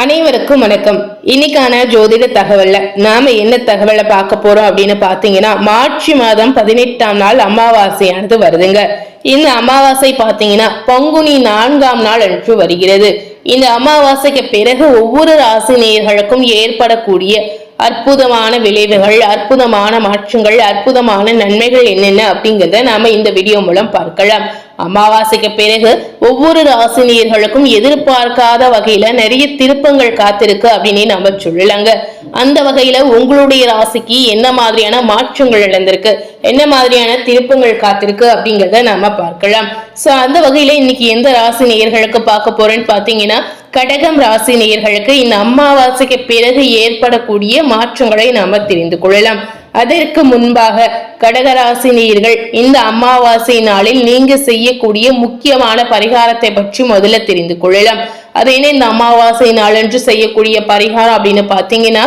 அனைவருக்கும் வணக்கம். இன்னைக்கான ஜோதிட தகவல்ல நாம என்ன தகவலை பார்க்க போறோம் அப்படின்னு பாத்தீங்கன்னா, மார்ச் மாதம் 18ஆம் நாள் அமாவாசையானது வருதுங்க. இந்த அமாவாசை பாத்தீங்கன்னா பங்குனி 4ஆம் நாள் அன்று வருகிறது. இந்த அமாவாசைக்கு பிறகு ஒவ்வொரு ராசி நேயர்களுக்கும் ஏற்படக்கூடிய அற்புதமான விளைவுகள், அற்புதமான மாற்றங்கள், அற்புதமான நன்மைகள் என்னென்ன அப்படிங்கிறத நாம இந்த வீடியோ மூலம் பார்க்கலாம். அமாவாசைக்கு பிறகு ஒவ்வொரு ராசினியர்களுக்கும் எதிர்பார்க்காத வகையில நிறைய திருப்பங்கள் காத்திருக்கு அப்படின்னு நம்ம சொல்லலாங்க. அந்த வகையில உங்களுடைய ராசிக்கு என்ன மாதிரியான மாற்றங்கள் நடந்திருக்கு, என்ன மாதிரியான திருப்பங்கள் காத்திருக்கு அப்படிங்கிறத நாம பார்க்கலாம். சோ அந்த வகையில இன்னைக்கு எந்த ராசி நேயர்களுக்கு பார்க்க போறேன்னு பாத்தீங்கன்னா, கடகம் ராசி நேயர்களுக்கு இந்த அமாவாசைக்கு பிறகு ஏற்படக்கூடிய மாற்றங்களை நாம தெரிந்து கொள்ளலாம். அதற்கு முன்பாக கடகராசி நேயர்கள் இந்த அமாவாசை நாளில் நீங்க செய்யக்கூடிய முக்கியமான பரிகாரத்தை பற்றி முதல்ல தெரிந்து கொள்ளலாம். அது என்ன இந்த அமாவாசை நாளன்று செய்யக்கூடிய பரிகாரம் அப்படின்னு பாத்தீங்கன்னா,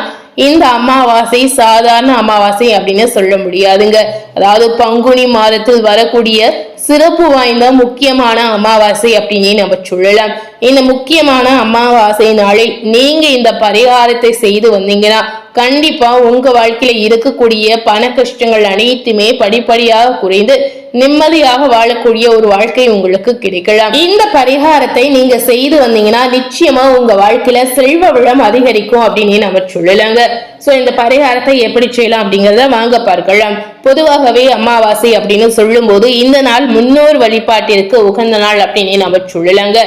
இந்த அமாவாசை சாதாரண அமாவாசை அப்படின்னு சொல்ல முடியாதுங்க. அதாவது பங்குனி மாதத்தில் வரக்கூடிய சிறப்பு வாய்ந்த முக்கியமான அமாவாசை அப்படின்னு நம்ம சொல்லலாம். இந்த முக்கியமான அமாவாசை நாளில் நீங்க இந்த பரிகாரத்தை செய்து வந்தீங்கன்னா கண்டிப்பா உங்க வாழ்க்கையில இருக்கக்கூடிய பண கஷ்டங்கள் அனைத்துமே படிப்படியாக குறைந்து நிம்மதியாக வாழக்கூடிய ஒரு வாழ்க்கை உங்களுக்கு கிடைக்கலாம். இந்த பரிகாரத்தை நீங்க செய்து வந்தீங்கன்னா நிச்சயமா உங்க வாழ்க்கையில செல்வ வளம் அதிகரிக்கும் அப்படின்னு நம்ம சொல்லலாங்க. சோ இந்த பரிகாரத்தை எப்படி செய்யலாம் அப்படிங்கறத வாங்க பார்க்கலாம். பொதுவாகவே அமாவாசை அப்படின்னு சொல்லும் போது இந்த நாள் முன்னோர் வழிபாட்டிற்கு உகந்த நாள் அப்படின்னு நம்ம சொல்லலாங்க.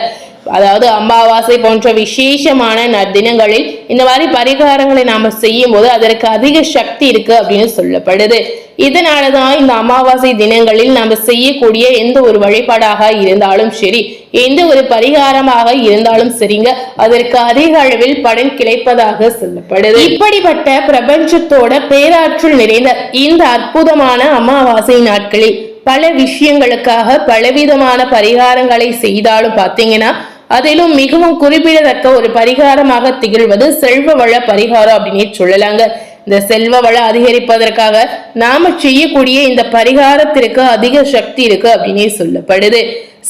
அதாவது அமாவாசை போன்ற விசேஷமான தினங்களில் இந்த மாதிரி பரிகாரங்களை நாம செய்யும் போது அதற்கு அதிக சக்தி இருக்கு அப்படின்னு சொல்லப்படுது. இதனாலதான் இந்த அமாவாசை தினங்களில் நாம செய்யக்கூடிய எந்த ஒரு வழிபாடாக இருந்தாலும் சரி, எந்த ஒரு பரிகாரமாக இருந்தாலும் சரிங்க, அதற்கு அதிக அளவில் பலன் கிடைப்பதாக சொல்லப்படுது. இப்படிப்பட்ட பிரபஞ்சத்தோட பேராற்றல் நிறைந்த இந்த அற்புதமான அமாவாசை நாட்களில் பல விஷயங்களுக்காக பலவிதமான பரிகாரங்களை செய்தாலும் பாத்தீங்கன்னா, அதிலும் மிகவும் குறிப்பிடத்தக்க ஒரு பரிகாரமாக திகழ்வது செல்வ வள பரிகாரம் அப்படின்னு சொல்லலாங்க. இந்த செல்வ வள அதிகரிப்பதற்காக நாம செய்யக்கூடிய இந்த பரிகாரத்திற்கு அதிக சக்தி இருக்கு அப்படின்னு சொல்லப்படுது.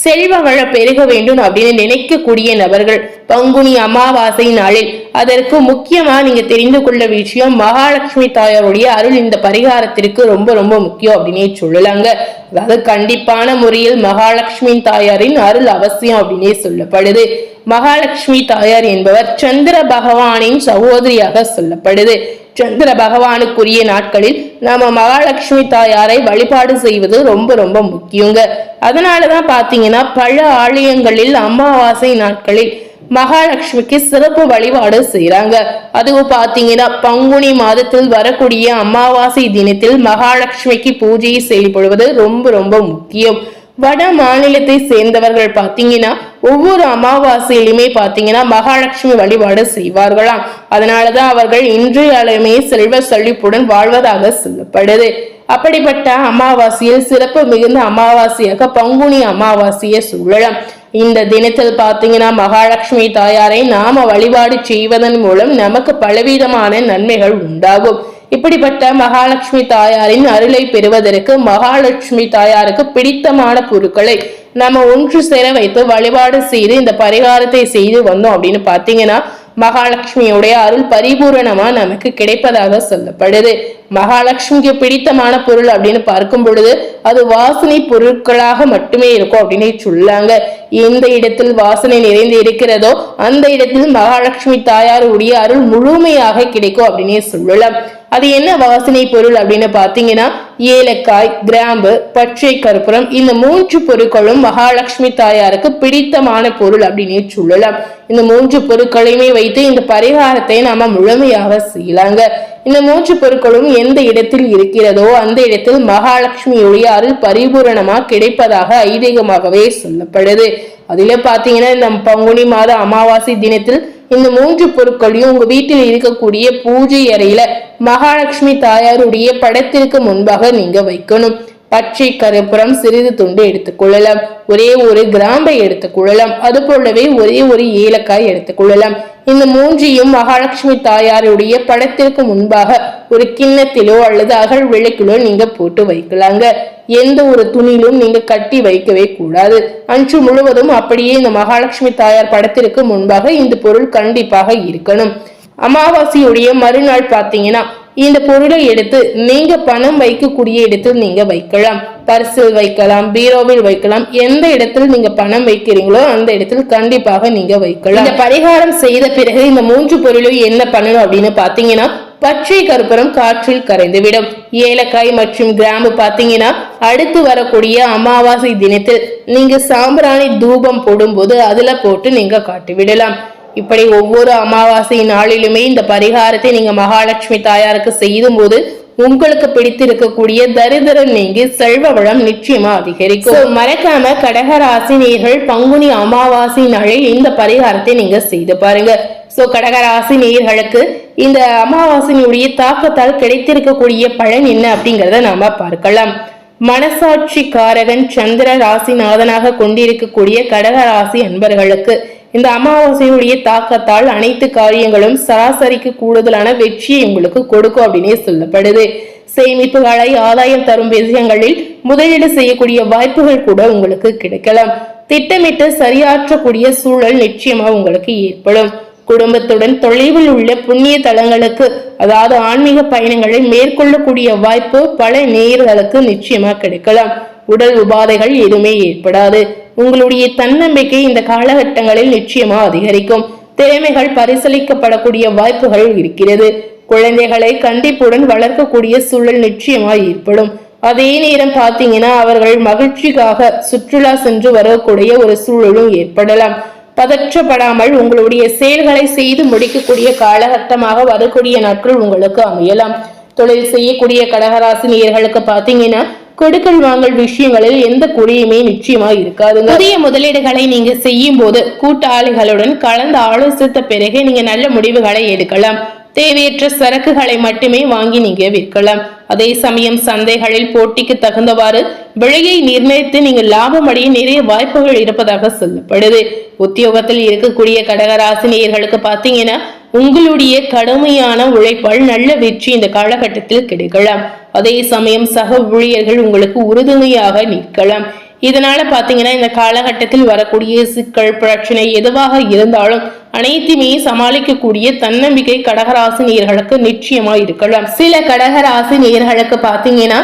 செல்வ வள பெருக வேண்டும் அப்படின்னு நினைக்கக்கூடிய நபர்கள் பங்குனி அமாவாசை நாளில் அதற்கு முக்கியமா நீங்க தெரிந்து கொள்ள விஷயம், மகாலட்சுமி தாயாருடைய அருள் இந்த பரிகாரத்திற்கு ரொம்ப ரொம்ப முக்கியம் அப்படின்னே சொல்லலாங்க. அதாவது கண்டிப்பான முறையில் மகாலட்சுமி தாயாரின் அருள் அவசியம் அப்படின்னே சொல்லப்படுது. மகாலட்சுமி தாயார் என்பவர் சந்திர பகவானின் சகோதரியாக சொல்லப்படுது. சந்திர பகவானுக்குரிய நாட்களில் நாம மகாலட்சுமி தாயாரை வழிபாடு செய்வது ரொம்ப ரொம்ப முக்கியங்க. அதனாலதான் பாத்தீங்கன்னா பல ஆலயங்களில் அமாவாசை நாட்களில் மகாலட்சுமிக்கு சிறப்பு வழிபாடு செய்யறாங்க. அதுவும் பாத்தீங்கன்னா பங்குனி மாதத்தில் வரக்கூடிய அமாவாசை தினத்தில் மகாலட்சுமிக்கு பூஜை செய்யப்படுவது ரொம்ப ரொம்ப முக்கியம். வட மாநிலத்தை சேர்ந்தவர்கள் பாத்தீங்கன்னா ஒவ்வொரு அமாவாசையிலுமே பாத்தீங்கன்னா மகாலட்சுமி வழிபாடு செய்வார்களாம். அதனாலதான் அவர்கள் இன்றையாலுமே செல்வ செழிப்புடன் வாழ்வதாக சொல்லப்படுது. அப்படிப்பட்ட அமாவாசையில் சிறப்பு மிகுந்த அமாவாசையாக பங்குனி அமாவாசையை சொல்லலாம். இந்த தினத்தில் பாத்தீங்கன்னா மகாலட்சுமி தாயாரை நாம வழிபாடு செய்வதன் மூலம் நமக்கு பலவிதமான நன்மைகள் உண்டாகும். இப்படிப்பட்ட மகாலட்சுமி தாயாரின் அருளை பெறுவதற்கு மகாலட்சுமி தாயாருக்கு பிடித்தமான பொருட்களை நம்ம ஒன்று சேர வைத்து வழிபாடு செய்து இந்த பரிகாரத்தை செய்து வந்தோம் அப்படின்னு பாத்தீங்கன்னா மகாலட்சுமியுடைய அருள் பரிபூரணமா நமக்கு கிடைப்பதாக சொல்லப்படுது. மகாலட்சுமிக்கு பிடித்தமான பொருள் அப்படின்னு பார்க்கும் பொழுது அது வாசனை பொருட்களாக மட்டுமே இருக்கும் அப்படின்னு சொல்லாங்க. எந்த இடத்தில் வாசனை நிறைந்து இருக்கிறதோ அந்த இடத்தில் மகாலட்சுமி தாயாருடைய அருள் முழுமையாக கிடைக்கும் அப்படின்னே சொல்லலாம். அது என்ன வாசனை பொருள் அப்படின்னு பாத்தீங்கன்னா ஏலக்காய், கிராம்பு, பச்சை கற்பூரம், இந்த 3 பொருட்களும் மகாலட்சுமி தாயாருக்கு பிடித்தமான பொருள் அப்படின்னு சொல்லலாம். இந்த 3 பொருட்களையுமே வைத்து இந்த பரிகாரத்தை நாம முழுமையாக செய்யலாங்க. இந்த 3 பொருட்களும் எந்த இடத்தில் இருக்கிறதோ அந்த இடத்தில் மகாலட்சுமியுடைய அருள் பரிபூரணமா கிடைப்பதாக ஐதீகமாகவே சொல்லப்படுது. அதுல பாத்தீங்கன்னா இந்த பங்குனி மாத அமாவாசை தினத்தில் இந்த 3 பொருட்களையும் உங்க வீட்டில் இருக்கக்கூடிய பூஜை அறையில மகாலட்சுமி தாயாருடைய படத்திற்கு முன்பாக நீங்க வைக்கணும். பச்சை கருப்புரம் சிறிது துண்டு எடுத்துக்கொள்ளலாம். ஒரே ஒரு கிராம்பை எடுத்துக்கொள்ளலாம். அது போலவே ஒரே ஒரு ஏலக்காய் எடுத்துக்கொள்ளலாம். இந்த மூன்றையும் மகாலட்சுமி தாயாருடைய படத்திற்கு முன்பாக ஒரு கிண்ணத்திலோ அல்லது அகல் விளக்கிலோ நீங்க போட்டு வைக்கலாங்க. எந்த ஒரு துணியிலும் நீங்க கட்டி வைக்கவே கூடாது. அன்று முழுவதும் அப்படியே இந்த மகாலட்சுமி தாயார் படத்திற்கு முன்பாக இந்த பொருள் கண்டிப்பாக இருக்கணும். அமாவாசையுடைய மறுநாள் பாத்தீங்கன்னா இந்த பொருளை எடுத்து நீங்க பணம் வைக்கக்கூடிய இடத்தில் நீங்க வைக்கலாம். பர்சில் வைக்கலாம், பீரோவில் வைக்கலாம். எந்த இடத்தில் நீங்க பணம் வைக்கிறீங்களோ அந்த இடத்தில் கண்டிப்பாக நீங்க வைக்கலாம். இந்த பரிகாரம் செய்த பிறகு இந்த மூன்று பொருளையும் என்ன பண்ணணும் அப்படின்னு பாத்தீங்கன்னா பச்சை கற்பூரம் காற்றில் கரைந்துவிடும். ஏலக்காய் மற்றும் கிராம்பு பாத்தீங்கன்னா அடுத்து வரக்கூடிய அமாவாசை தினத்தில் நீங்க சாம்பிராணி தூபம் போடும்போது அதுல போட்டு நீங்க காட்டிவிடலாம். இப்படி ஒவ்வொரு அமாவாசை நாளிலுமே இந்த பரிகாரத்தை நீங்க மகாலட்சுமி தாயாருக்கு செய்யும் போது உங்களுக்கு பிடித்திருக்கக்கூடிய தரித்திரம் நீங்கி செல்வ வளம் நிச்சயமா அதிகரிக்கும். மறக்காம கடகராசி நேயர்கள் பங்குனி அமாவாசை நாளில் இந்த பரிகாரத்தை நீங்க செய்து பாருங்க. கடகராசி நேயர்களுக்கு இந்த அமாவாசையினுடைய தாக்கத்தால் கிடைத்திருக்கக்கூடிய பலன் என்ன அப்படிங்கறத நாம பார்க்கலாம். மனசாட்சி காரகன் சந்திர ராசிநாதனாக கொண்டிருக்கக்கூடிய கடகராசி அன்பர்களுக்கு இந்த அமாவாசையுடைய தாக்கத்தால் அனைத்து காரியங்களும் சராசரிக்கு கூடுதலான வெற்றியை உங்களுக்கு கொடுக்கும் அப்படின்னே சொல்லப்படுது. சேமிப்புகளை ஆதாயம் தரும் விஷயங்களில் முதலீடு செய்யக்கூடிய வாய்ப்புகள் கூட உங்களுக்கு கிடைக்கலாம். திட்டமிட்டு சரியாற்றக்கூடிய சூழல் நிச்சயமா உங்களுக்கு ஏற்படும். குடும்பத்துடன் தொலைவில் உள்ள புண்ணிய தலங்களுக்கு அதாவது ஆன்மீக பயணங்களை மேற்கொள்ளக்கூடிய வாய்ப்பு பல நேயர்களுக்கு நிச்சயமா கிடைக்கலாம். உடல் உபாதைகள் எதுவுமே ஏற்படாது. உங்களுடைய தன்னம்பிக்கை இந்த காலகட்டங்களில் நிச்சயமா அதிகரிக்கும். திறமைகள் பரிசீலிக்கப்படக்கூடிய வாய்ப்புகள் இருக்கிறது. குழந்தைகளை கண்டிப்புடன் வளர்க்கக்கூடிய சூழல் நிச்சயமா ஏற்படும். அதே நேரம் பாத்தீங்கன்னா அவர்கள் மகிழ்ச்சிக்காக சுற்றுலா சென்று வரக்கூடிய ஒரு சூழலும் ஏற்படலாம். பதற்றப்படாமல் உங்களுடைய செயல்களை செய்து முடிக்கக்கூடிய காலகட்டமாக வரக்கூடிய நாட்கள் உங்களுக்கு அமையலாம். தொழில் செய்யக்கூடிய கடகராசி நேயர்களுக்கு பாத்தீங்கன்னா கொடுக்கல் வாங்கல் விஷயங்களில் எந்த குறையுமே நிச்சயமா இருக்காது. புதிய முதலீடுகளை நீங்க செய்யும் போது கூட்டாளிகளுடன் கலந்து ஆலோசித்த பிறகு நீங்க நல்ல முடிவுகளை எடுக்கலாம். தேவையற்ற சரக்குகளை மட்டுமே வாங்கி நீங்க விற்கலாம். அதே சமயம் சந்தைகளில் போட்டிக்கு தகுந்தவாறு விலையை நிர்ணயித்து நீங்க லாபம் அடைய நிறைய வாய்ப்புகள் இருப்பதாக சொல்லப்படுது. உத்தியோகத்தில் இருக்கக்கூடிய கடகராசி நேயர்களுக்கு பாத்தீங்கன்னா உங்களுடைய கடுமையான உழைப்பால் நல்ல வெற்றி இந்த காலகட்டத்தில் கிடைக்கலாம். அதே சமயம் சக ஊழியர்கள் உங்களுக்கு உறுதுணையாக நிற்கலாம். இதனால பாத்தீங்கன்னா இந்த காலகட்டத்தில் வரக்கூடிய சிக்கல் பிரச்சனை எதுவாக இருந்தாலும் அனைத்துமே சமாளிக்கக்கூடிய தன்னம்பிக்கை கடகராசி நேயர்களுக்கு நிச்சயமா இருக்கலாம். சில கடகராசி நேயர்களுக்கு பாத்தீங்கன்னா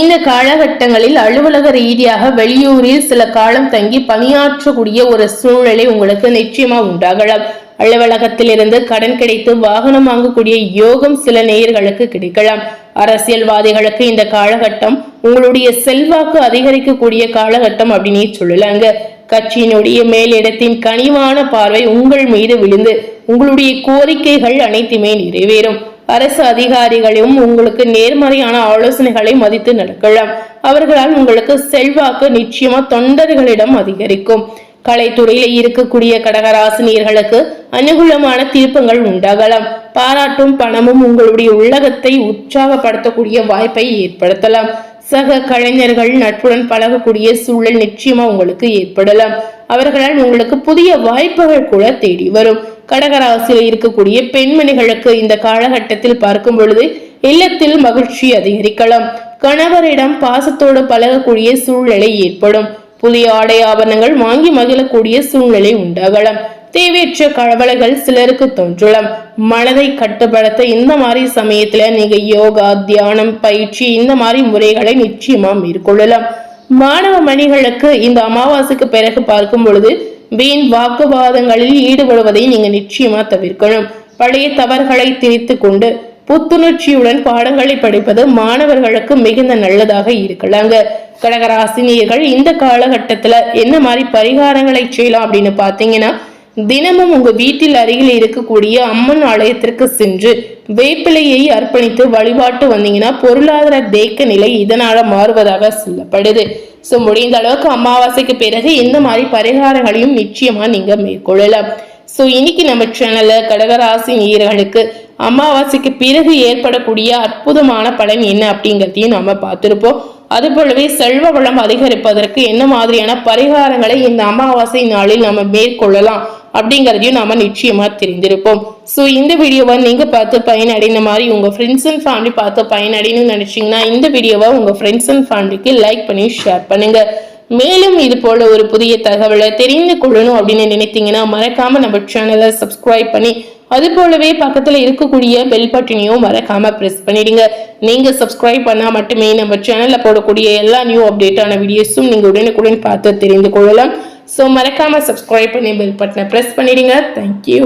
இந்த காலகட்டங்களில் அலுவலக ரீதியாக வெளியூரில் சில காலம் தங்கி பணியாற்றக்கூடிய ஒரு சூழ்நிலை உங்களுக்கு நிச்சயமா உண்டாகலாம். அலுவலகத்திலிருந்து கடன் கிடைத்து வாகனம் வாங்கக்கூடிய யோகம் சில நேயர்களுக்கு கிடைக்கலாம். அரசியல்வாதிகளுக்கு இந்த காலகட்டம் உங்களுடைய செல்வாக்கு அதிகரிக்கக்கூடிய காலகட்டம் அப்படின்னு சொல்லலாங்க. கட்சியினுடைய மேலிடத்தின் கனிவான பார்வை உங்கள் மீது விழுந்து உங்களுடைய கோரிக்கைகள் அனைத்துமே நிறைவேறும். அரசு அதிகாரிகளும் உங்களுக்கு நேர்மறையான ஆலோசனைகளை மதித்து நடக்கலாம். அவர்களால் உங்களுக்கு செல்வாக்கு நிச்சயமா தொண்டர்களிடம் அதிகரிக்கும். கலைத்துறையில இருக்கக்கூடிய கடகராசினியர்களுக்கு அனுகூலமான தீர்ப்புகள் உண்டாகலாம். பாராட்டும் பணமும் உங்களுடைய உள்ளகத்தை உற்சாகப்படுத்தக்கூடிய வாய்ப்பை ஏற்படுத்தலாம். சக கலைஞர்கள் நட்புடன் பழகக்கூடிய சூழல் நிச்சயமா உங்களுக்கு ஏற்படலாம். அவர்களால் உங்களுக்கு புதிய வாய்ப்புகள் கூட தேடி வரும். கடகராசியில் இருக்கக்கூடிய பெண்மணிகளுக்கு இந்த காலகட்டத்தில் பார்க்கும் பொழுது இல்லத்தில் மகிழ்ச்சி அதிகரிக்கலாம். கணவரிடம் பாசத்தோடு பழகக்கூடிய சூழ்நிலை ஏற்படும். புதிய ஆடை ஆபரணங்கள் வாங்கி மகிழக்கூடிய சூழ்நிலை உண்டாகலாம். தேவையற்ற கவலைகள் சிலருக்கு தோன்றலாம். மனதை கட்டுப்படுத்த இந்த மாதிரி சமயத்துல நீங்க யோகா, தியானம், பயிற்சி இந்த மாதிரி முறைகளை நிச்சயமா மேற்கொள்ளலாம். மாணவ மணிகளுக்கு இந்த அமாவாசைக்கு பிறகு பார்க்கும் பொழுது வீண் வாக்குவாதங்களில் ஈடுபடுவதை நீங்க நிச்சயமா தவிர்க்கணும். பழைய தவறுகளை திரித்து கொண்டு புத்துணர்ச்சியுடன் பாடங்களை படிப்பது மாணவர்களுக்கு மிகுந்த நல்லதாக இருக்கலாங்க. கடகராசினியர்கள் இந்த காலகட்டத்துல என்ன மாதிரி பரிகாரங்களை செய்யலாம் அப்படின்னு பாத்தீங்கன்னா, தினமும் உங்க வீட்டில் அருகில் இருக்கக்கூடிய அம்மன் ஆலயத்திற்கு சென்று வேப்பிலையை அர்ப்பணித்து வழிபாட்டு வந்தீங்கன்னா பொருளாதார தேக்க நிலை இதனால மாறுவதாக சொல்லப்படுது. முடிந்த அளவுக்கு அமாவாசைக்கு பிறகு இந்த மாதிரி பரிகாரங்களையும் நிச்சயமா நீங்க மேற்கொள்ளலாம். இன்னைக்கு நம்ம சேனல்ல கடகராசி நேயர்களுக்கு அமாவாசைக்கு பிறகு ஏற்படக்கூடிய அற்புதமான பலன் என்ன அப்படிங்கிறதையும் நம்ம பார்த்திருப்போம். அது போலவே செல்வ வளம் அதிகரிப்பதற்கு என்ன மாதிரியான பரிகாரங்களை இந்த அமாவாசை நாளில் நம்ம மேற்கொள்ளலாம் அப்படிங்கறதையும் நாம நிச்சயமா தெரிந்திருப்போம். ஸோ இந்த வீடியோவை நீங்க பார்த்து பயனடைந்த மாதிரி உங்க ஃப்ரெண்ட்ஸ் அண்ட் ஃபேமிலி பார்த்து பயனடைன்னு நினைச்சீங்கன்னா இந்த வீடியோவை உங்க ஃப்ரெண்ட்ஸ் அண்ட் ஃபேமிலிக்கு லைக் பண்ணி ஷேர் பண்ணுங்க. மேலும் இது போல ஒரு புதிய தகவலை தெரிந்து கொள்ளணும் அப்படின்னு நினைத்தீங்கன்னா மறக்காம நம்ம சேனலை சப்ஸ்கிரைப் பண்ணி அது போலவே பக்கத்துல இருக்கக்கூடிய பெல் பட்டனையும் மறக்காம பிரஸ் பண்ணிடுங்க. நீங்க சப்ஸ்கிரைப் பண்ணா மட்டுமே நம்ம சேனல்ல போடக்கூடிய எல்லா நியூ அப்டேட்டான வீடியோஸும் நீங்க உடனுக்குடன் பார்த்து தெரிந்து கொள்ளலாம். ஸோ மறக்காம சப்ஸ்கிரைப் பண்ணி பெல் பட்டனை பிரஸ் பண்ணிடுங்க. தேங்க்யூ.